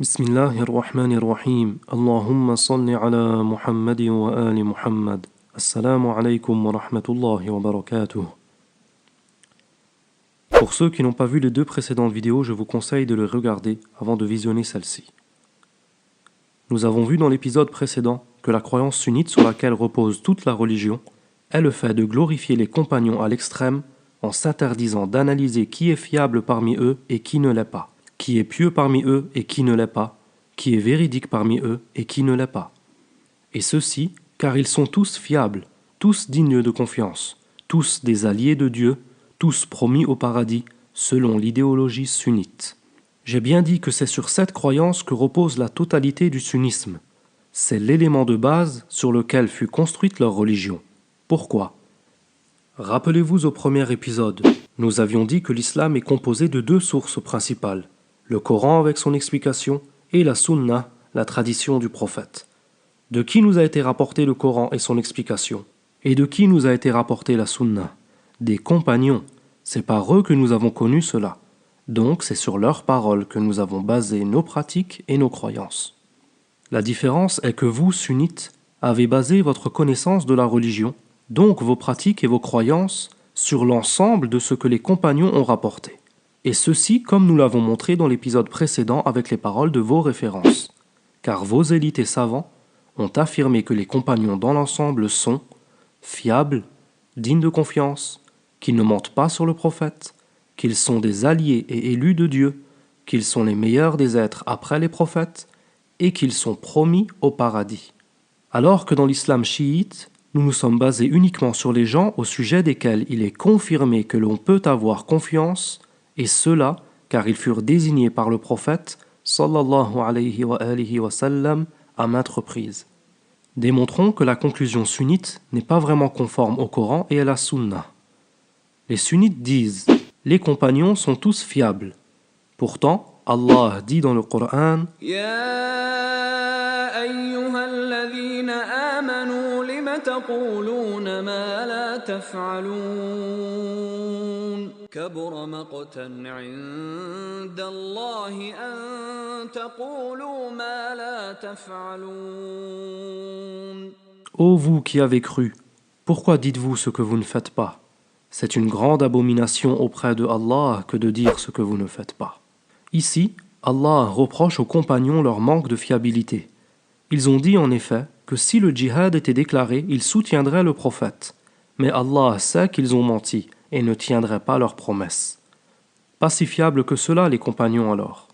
Bismillahirrahmanirrahim. Allahumma salli ala Muhammadin wa ali Muhammad. Assalamu alaykum wa rahmatullahi wa barakatuh. Pour ceux qui n'ont pas vu les deux précédentes vidéos, je vous conseille de les regarder avant de visionner celle-ci. Nous avons vu dans l'épisode précédent que la croyance sunnite sur laquelle repose toute la religion est le fait de glorifier les compagnons à l'extrême en s'interdisant d'analyser qui est fiable parmi eux et qui ne l'est pas, qui est pieux parmi eux et qui ne l'est pas, qui est véridique parmi eux et qui ne l'est pas. Et ceci, car ils sont tous fiables, tous dignes de confiance, tous des alliés de Dieu, tous promis au paradis, selon l'idéologie sunnite. J'ai bien dit que c'est sur cette croyance que repose la totalité du sunnisme. C'est l'élément de base sur lequel fut construite leur religion. Pourquoi ? Rappelez-vous au premier épisode, nous avions dit que l'islam est composé de deux sources principales, le Coran avec son explication et la Sunna, la tradition du prophète. De qui nous a été rapporté le Coran et son explication ? Et de qui nous a été rapporté la Sunna ? Des compagnons. C'est par eux que nous avons connu cela. Donc c'est sur leurs paroles que nous avons basé nos pratiques et nos croyances. La différence est que vous, sunnites, avez basé votre connaissance de la religion, donc vos pratiques et vos croyances, sur l'ensemble de ce que les compagnons ont rapporté. Et ceci, comme nous l'avons montré dans l'épisode précédent avec les paroles de vos références. Car vos élites et savants ont affirmé que les compagnons dans l'ensemble sont fiables, dignes de confiance, qu'ils ne mentent pas sur le prophète, qu'ils sont des alliés et élus de Dieu, qu'ils sont les meilleurs des êtres après les prophètes, et qu'ils sont promis au paradis. Alors que dans l'islam chiite, nous nous sommes basés uniquement sur les gens au sujet desquels il est confirmé que l'on peut avoir confiance, et cela car ils furent désignés par le prophète sallallahu alayhi wa alihi wa sallam à maintes reprises. Démontrons que la conclusion sunnite n'est pas vraiment conforme au Coran et à la Sunna. Les sunnites disent « Les compagnons sont tous fiables ». Pourtant, Allah dit dans le Coran « يا أيها الذين آمنوا لم تقولون ما لا تفعلون كبر مقتا عند الله أن تقولوا ما لا تفعلون » Ô vous qui avez cru, pourquoi dites-vous ce que vous ne faites pas ? C'est une grande abomination auprès de Allah que de dire ce que vous ne faites pas. Ici, Allah reproche aux compagnons leur manque de fiabilité. Ils ont dit en effet que si le djihad était déclaré, ils soutiendraient le prophète. Mais Allah sait qu'ils ont menti et ne tiendraient pas leurs promesses. Pas si fiables que cela, les compagnons alors.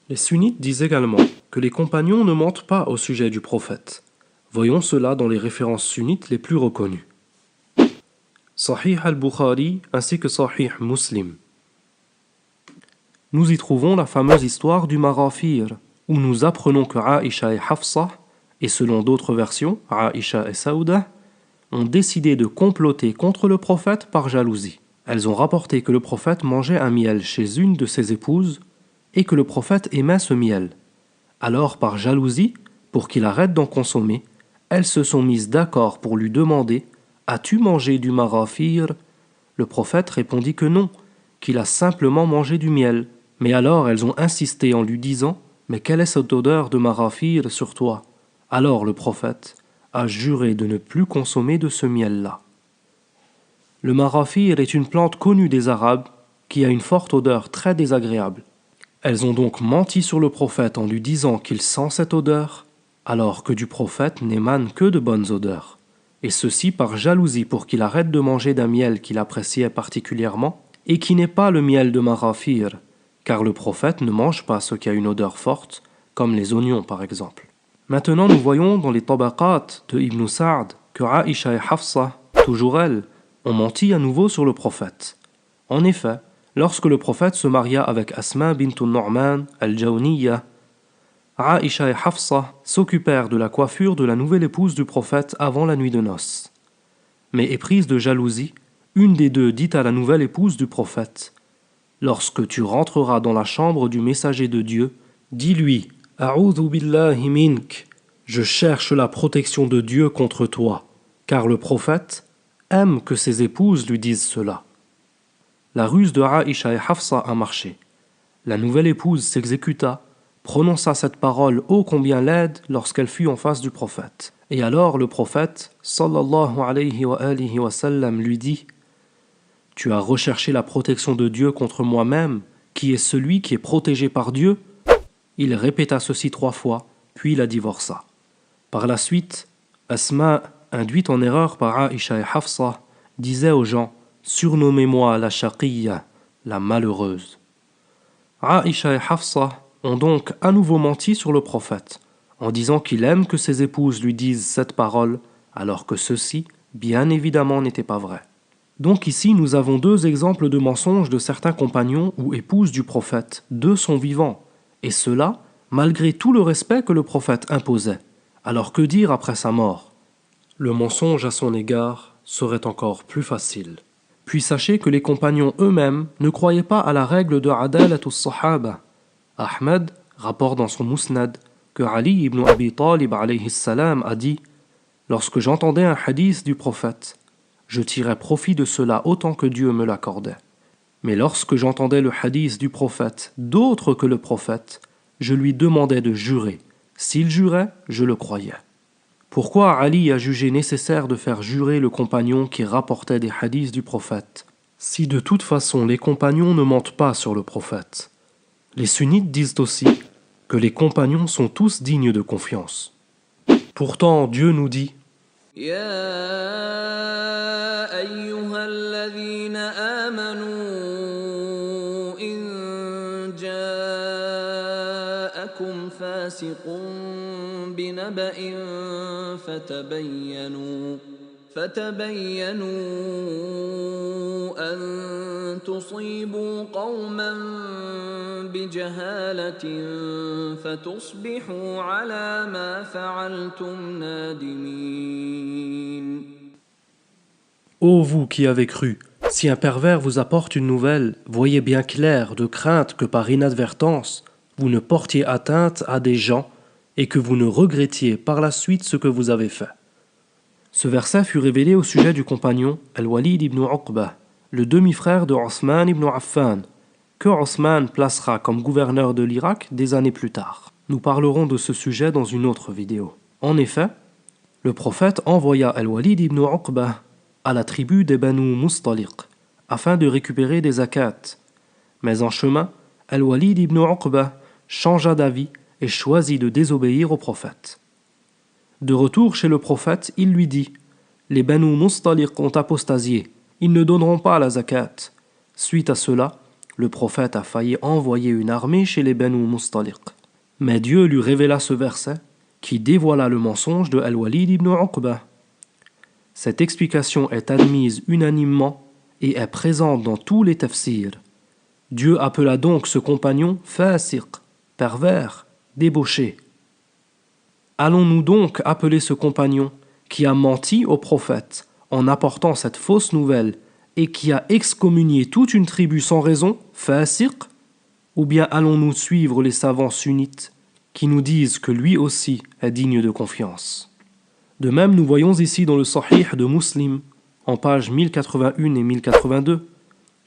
Les sunnites disent également que les compagnons ne mentent pas au sujet du prophète. Voyons cela dans les références sunnites les plus reconnues. Sahih al-Bukhari ainsi que Sahih Muslim. Nous y trouvons la fameuse histoire du Marafir, où nous apprenons que Aïcha et Hafsa, et selon d'autres versions, Aïcha et Saouda, ont décidé de comploter contre le prophète par jalousie. Elles ont rapporté que le prophète mangeait un miel chez une de ses épouses, et que le prophète aimait ce miel. Alors, par jalousie, pour qu'il arrête d'en consommer, elles se sont mises d'accord pour lui demander « As-tu mangé du marafir ?» Le prophète répondit que non, qu'il a simplement mangé du miel. Mais alors elles ont insisté en lui disant « Mais quelle est cette odeur de marafir sur toi ?» Alors le prophète a juré de ne plus consommer de ce miel-là. Le marafir est une plante connue des Arabes qui a une forte odeur très désagréable. Elles ont donc menti sur le prophète en lui disant qu'il sent cette odeur, alors que du prophète n'émane que de bonnes odeurs. Et ceci par jalousie pour qu'il arrête de manger d'un miel qu'il appréciait particulièrement et qui n'est pas le miel de marafir, car le prophète ne mange pas ce qui a une odeur forte, comme les oignons par exemple. Maintenant nous voyons dans les Tabaqat de Ibn Sa'd que Aïcha et Hafsa, toujours elles, ont menti à nouveau sur le prophète. En effet, lorsque le prophète se maria avec Asma bint Nu'man al-Jawniyya, Aïcha et Hafsa s'occupèrent de la coiffure de la nouvelle épouse du prophète avant la nuit de noces. Mais éprise de jalousie, une des deux dit à la nouvelle épouse du prophète « Lorsque tu rentreras dans la chambre du messager de Dieu, dis-lui « A'udhu billahi mink » Je cherche la protection de Dieu contre toi, car le prophète aime que ses épouses lui disent cela. La ruse de Aïcha et Hafsa a marché. La nouvelle épouse s'exécuta, prononça cette parole ô combien laide lorsqu'elle fut en face du prophète. Et alors le prophète, sallallahu alayhi wa sallam, lui dit « Tu as recherché la protection de Dieu contre moi-même, qui est celui qui est protégé par Dieu ?» Il répéta ceci 3 fois, puis la divorça. Par la suite, Asma, induite en erreur par Aïcha et Hafsa, disait aux gens « Surnommez-moi la shaqiyya, la malheureuse. » Aïcha et Hafsa ont donc à nouveau menti sur le prophète, en disant qu'il aime que ses épouses lui disent cette parole, alors que ceci, bien évidemment, n'était pas vrai. Donc ici, nous avons 2 exemples de mensonges de certains compagnons ou épouses du prophète, 2 sont vivants, et cela, malgré tout le respect que le prophète imposait. Alors que dire après sa mort? Le mensonge à son égard serait encore plus facile. Puis sachez que les compagnons eux-mêmes ne croyaient pas à la règle de Adalatus Sahaba. Ahmed rapporte dans son Musnad que Ali ibn Abi Talib alayhi salam a dit « Lorsque j'entendais un hadith du prophète, je tirais profit de cela autant que Dieu me l'accordait. Mais lorsque j'entendais le hadith du prophète d'autre que le prophète, je lui demandais de jurer. S'il jurait, je le croyais. » Pourquoi Ali a jugé nécessaire de faire jurer le compagnon qui rapportait des hadiths du prophète, si de toute façon les compagnons ne mentent pas sur le prophète? Les sunnites disent aussi que les compagnons sont tous dignes de confiance. Pourtant, Dieu nous dit يا أيها الذين آمنوا إن جاءكم فاسق بنبأ فتبينوا أن تصيبوا قوما بجهالة فتصبحوا على ما فعلتم نادمين. Ô vous qui avez cru, si un pervers vous apporte une nouvelle, voyez bien clair de crainte que par inadvertance, vous ne portiez atteinte à des gens et que vous ne regrettiez par la suite ce que vous avez fait. Ce verset fut révélé au sujet du compagnon Al-Walid ibn Uqba, le demi-frère de Othman ibn Affan, que Othman placera comme gouverneur de l'Irak des années plus tard. Nous parlerons de ce sujet dans une autre vidéo. En effet, le prophète envoya Al-Walid ibn Uqba à la tribu des Banu Mustaliq afin de récupérer des zakats. Mais en chemin, Al-Walid ibn Uqba changea d'avis et choisit de désobéir au prophète. De retour chez le prophète, il lui dit « Les Banu Mustaliq ont apostasié, ils ne donneront pas la zakat. » Suite à cela, le prophète a failli envoyer une armée chez les Banu Mustaliq. Mais Dieu lui révéla ce verset qui dévoila le mensonge de Al-Walid ibn Uqba. Cette explication est admise unanimement et est présente dans tous les tafsirs. Dieu appela donc ce compagnon fasiq, pervers, débauché. Allons-nous donc appeler ce compagnon qui a menti au prophète en apportant cette fausse nouvelle et qui a excommunié toute une tribu sans raison, fasiq? Ou bien allons-nous suivre les savants sunnites qui nous disent que lui aussi est digne de confiance? De même, nous voyons ici dans le Sahih de Muslim, en pages 1081 et 1082,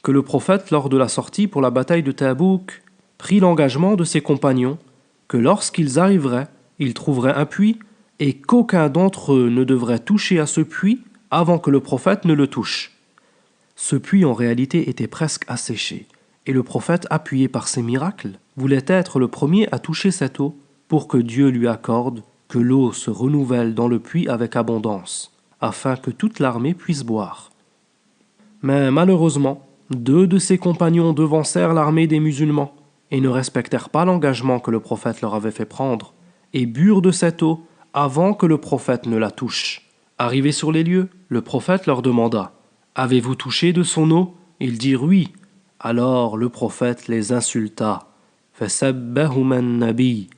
que le prophète, lors de la sortie pour la bataille de Tabouk, prit l'engagement de ses compagnons que lorsqu'ils arriveraient, ils trouveraient un puits et qu'aucun d'entre eux ne devrait toucher à ce puits avant que le prophète ne le touche. Ce puits en réalité était presque asséché, et le prophète, appuyé par ses miracles, voulait être le premier à toucher cette eau pour que Dieu lui accorde que l'eau se renouvelle dans le puits avec abondance, afin que toute l'armée puisse boire. Mais malheureusement, 2 de ses compagnons devancèrent l'armée des musulmans et ne respectèrent pas l'engagement que le prophète leur avait fait prendre, et burent de cette eau avant que le prophète ne la touche. Arrivés sur les lieux, le prophète leur demanda « Avez-vous touché de son eau ?» Ils dirent « Oui ». Alors le prophète les insulta « Fasabbahuma an-nabi »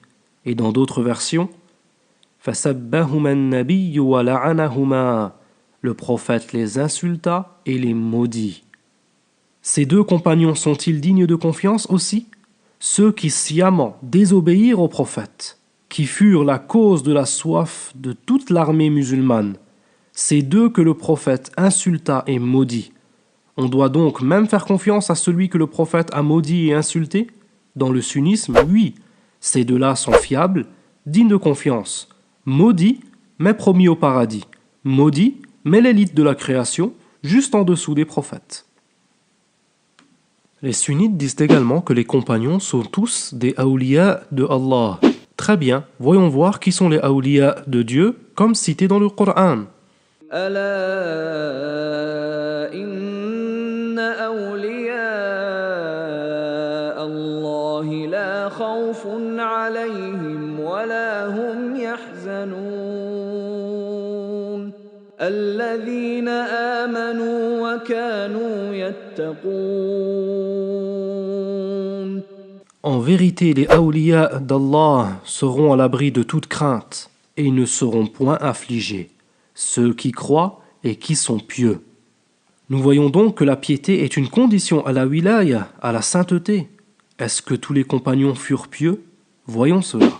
et dans d'autres versions « Fasabbahuma an-nabi wa la'anahuma » Le prophète les insulta et les maudit. Ces 2 compagnons sont-ils dignes de confiance aussi? Ceux qui sciemment désobéirent au prophète, qui furent la cause de la soif de toute l'armée musulmane, ces 2 que le prophète insulta et maudit. On doit donc même faire confiance à celui que le prophète a maudit et insulté? Dans le sunnisme, oui, Ces deux-là sont fiables, dignes de confiance, maudits, mais promis au paradis, maudits, mais l'élite de la création, juste en dessous des prophètes. Les sunnites disent également que les compagnons sont tous des awliya de Allah. Très bien, voyons voir qui sont les awliya de Dieu, comme cité dans le Coran. ألا إن أولياء الله لا خوف عليهم ولا هم يحزنون الذين آمنوا وكانوا يتقون. En vérité, les awliya d'Allah seront à l'abri de toute crainte et ils ne seront point affligés, ceux qui croient et qui sont pieux. Nous voyons donc que la piété est une condition à la wilaya, à la sainteté. Est-ce que tous les compagnons furent pieux? Voyons cela.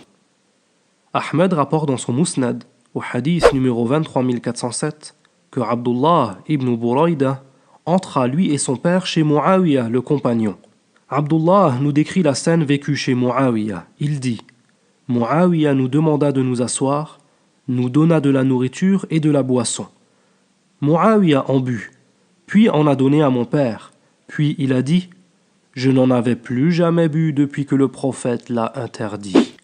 Ahmed rapporte dans son Musnad, au hadith numéro 23407, que Abdullah ibn Buraïda entra lui et son père chez Muawiyah, le compagnon. Abdullah nous décrit la scène vécue chez Muawiyah. Il dit: Muawiyah nous demanda de nous asseoir, nous donna de la nourriture et de la boisson. Muawiyah en but, puis en a donné à mon père. Puis il a dit: Je n'en avais plus jamais bu depuis que le prophète l'a interdit.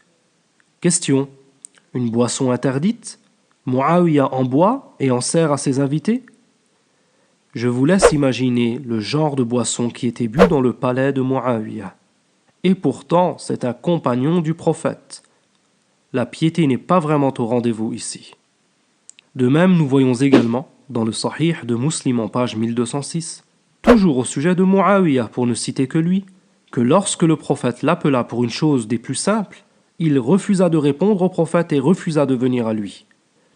Question: Une boisson interdite? Muawiyah en boit et en sert à ses invités? Je vous laisse imaginer le genre de boisson qui était bu dans le palais de Muawiyah. Et pourtant, c'est un compagnon du prophète. La piété n'est pas vraiment au rendez-vous ici. De même, nous voyons également, dans le Sahih de Muslim en page 1206, toujours au sujet de Muawiyah pour ne citer que lui, que lorsque le prophète l'appela pour une chose des plus simples, il refusa de répondre au prophète et refusa de venir à lui.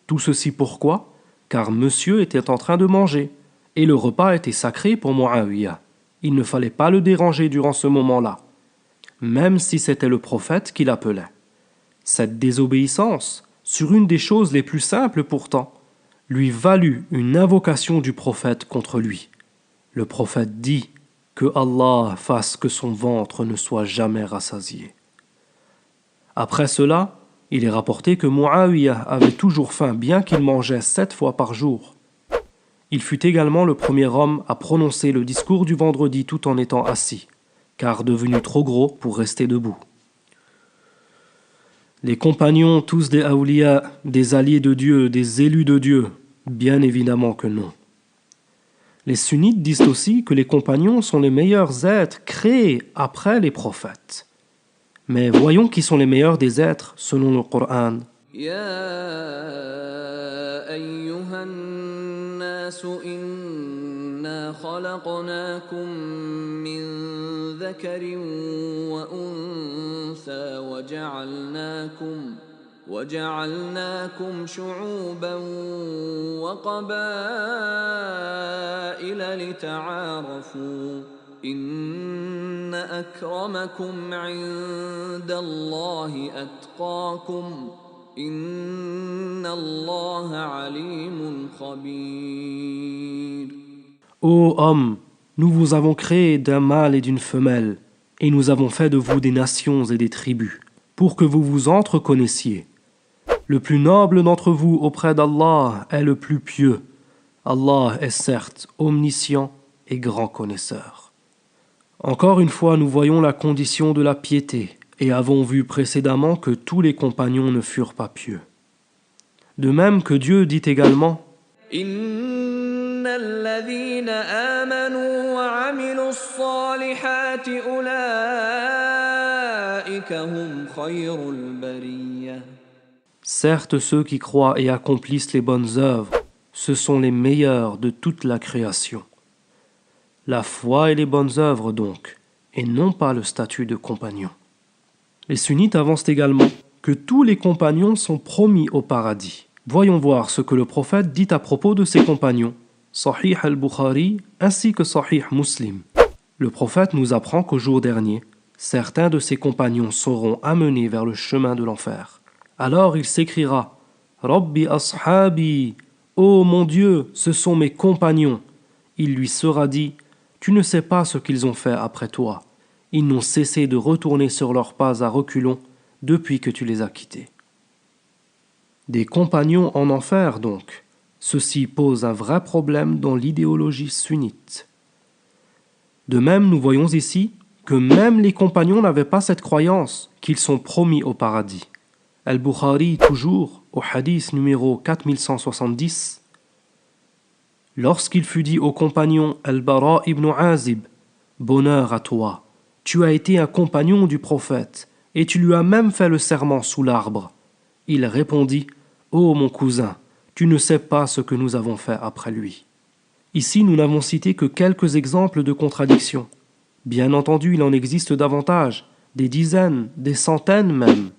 Tout ceci pourquoi? Car monsieur était en train de manger, et le repas était sacré pour Muawiyah. Il ne fallait pas le déranger durant ce moment-là, même si c'était le prophète qui l'appelait. Cette désobéissance, sur une des choses les plus simples pourtant, lui valut une invocation du prophète contre lui. Le prophète dit que Allah fasse que son ventre ne soit jamais rassasié. Après cela, il est rapporté que Muawiyah avait toujours faim bien qu'il mangeait 7 fois par jour. Il fut également le premier homme à prononcer le discours du vendredi tout en étant assis, car devenu trop gros pour rester debout. Les compagnons, tous des awliya, des alliés de Dieu, des élus de Dieu, bien évidemment que non. Les sunnites disent aussi que les compagnons sont les meilleurs êtres créés après les prophètes. Mais voyons qui sont les meilleurs des êtres selon le Coran. أيها الناس إنا خلقناكم من ذكر وأنثى وجعلناكم شعوبا وقبائل لتعارفوا إن أكرمكم عند الله أتقاكم إن الله عليم خبير. Ô homme, nous vous avons créé d'un mâle et d'une femelle, et nous avons fait de vous des nations et des tribus, pour que vous vous entreconnaissiez. Le plus noble d'entre vous auprès d'Allah est le plus pieux. Allah est certes omniscient et grand connaisseur. Encore une fois, nous voyons la condition de la piété, et avons vu précédemment que tous les compagnons ne furent pas pieux. De même que Dieu dit également: إن الذين آمنوا وعملوا الصالحات أولئك هم خير البرية. Certes, ceux qui croient et accomplissent les bonnes œuvres, ce sont les meilleurs de toute la création. La foi et les bonnes œuvres donc, et non pas le statut de compagnon. Les sunnites avancent également que tous les compagnons sont promis au paradis. Voyons voir ce que le prophète dit à propos de ses compagnons, Sahih al-Bukhari ainsi que Sahih Muslim. Le prophète nous apprend qu'au jour dernier, certains de ses compagnons seront amenés vers le chemin de l'enfer. Alors il s'écriera: Rabbi ashabi, ô mon Dieu, ce sont mes compagnons. Il lui sera dit: Tu ne sais pas ce qu'ils ont fait après toi. Ils n'ont cessé de retourner sur leurs pas à reculons, depuis que tu les as quittés. Des compagnons en enfer donc. Ceci pose un vrai problème dans l'idéologie sunnite. De même, nous voyons ici que même les compagnons n'avaient pas cette croyance qu'ils sont promis au paradis. Al-Bukhari, toujours, au hadith numéro 4170, lorsqu'il fut dit au compagnon Al-Bara ibn Azib, « Bonheur à toi, tu as été un compagnon du prophète, et tu lui as même fait le serment sous l'arbre. » Il répondit, « Ô mon cousin, tu ne sais pas ce que nous avons fait après lui. » Ici, nous n'avons cité que quelques exemples de contradictions. Bien entendu, il en existe davantage, des dizaines, des centaines même.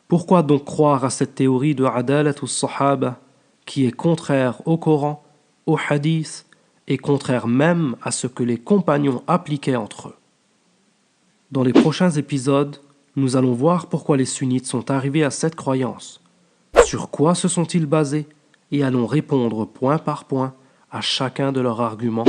Pourquoi donc croire à cette théorie de Adalatus Sahaba qui est contraire au Coran, au Hadith et contraire même à ce que les compagnons appliquaient entre eux? Dans les prochains épisodes, nous allons voir pourquoi les sunnites sont arrivés à cette croyance, sur quoi se sont-ils basés, et allons répondre point par point à chacun de leurs arguments